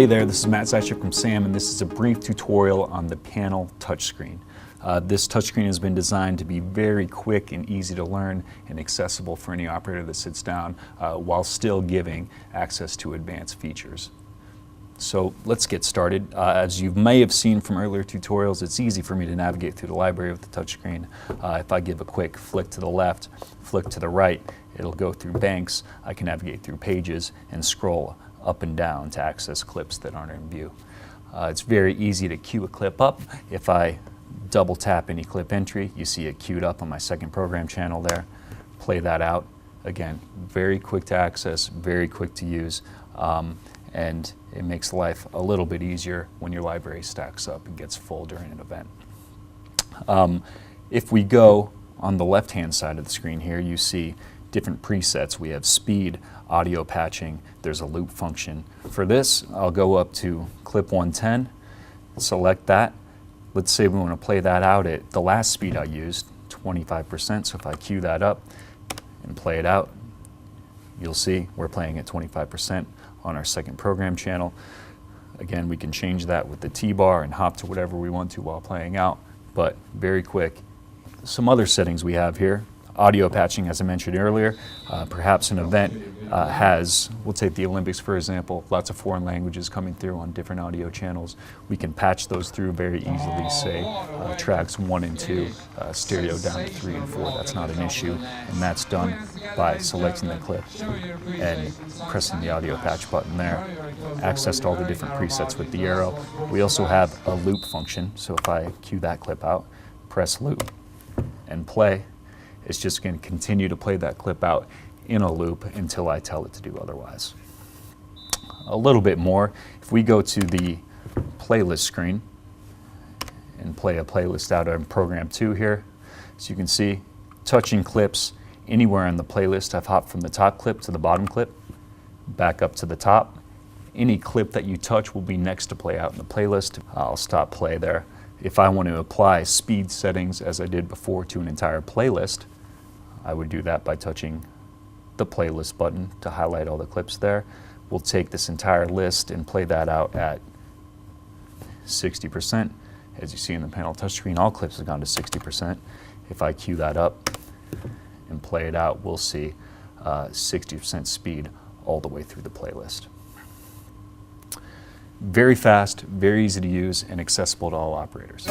Hey there, this is Matt Zeichert from Sam, and this is a brief tutorial on the panel touchscreen. This touchscreen has been designed to be very quick and easy to learn and accessible for any operator that sits down while still giving access to advanced features. So let's get started. As you may have seen from earlier tutorials, it's easy for me to navigate through the library with the touchscreen. If I give a quick flick to the left, flick to the right, it'll go through banks. I can navigate through pages and scroll up and down to access clips that aren't in view. It's very easy to queue a clip up. If I double tap any clip entry, you see it queued up on my second program channel there. Play that out. Again, very quick to access, very quick to use, and it makes life a little bit easier when your library stacks up and gets full during an event. If we go on the left-hand side of the screen here, you see different presets. We have speed, audio patching, there's a loop function. For this, I'll go up to clip 110, select that. Let's say we want to play that out at the last speed I used, 25%. So if I cue that up and play it out, you'll see we're playing at 25% on our second program channel. Again, we can change that with the T-bar and hop to whatever we want to while playing out, but very quick. Some other settings we have here. Audio patching, as I mentioned earlier. Perhaps an event we'll take the Olympics for example, lots of foreign languages coming through on different audio channels. We can patch those through very easily, say tracks 1 and 2, stereo down to 3 and 4. That's not an issue, and that's done by selecting the clip and pressing the audio patch button there. Accessed all the different presets with the arrow. We also have a loop function, so if I cue that clip out, press loop and play, it's just going to continue to play that clip out in a loop until I tell it to do otherwise. A little bit more, if we go to the playlist screen and play a playlist out on program 2 here, so you can see touching clips anywhere in the playlist. I've hopped from the top clip to the bottom clip, back up to the top. Any clip that you touch will be next to play out in the playlist. I'll stop play there. If I want to apply speed settings as I did before to an entire playlist, I would do that by touching the playlist button to highlight all the clips there. We'll take this entire list and play that out at 60%. As you see in the panel touchscreen, all clips have gone to 60%. If I cue that up and play it out, we'll see 60% speed all the way through the playlist. Very fast, very easy to use, and accessible to all operators.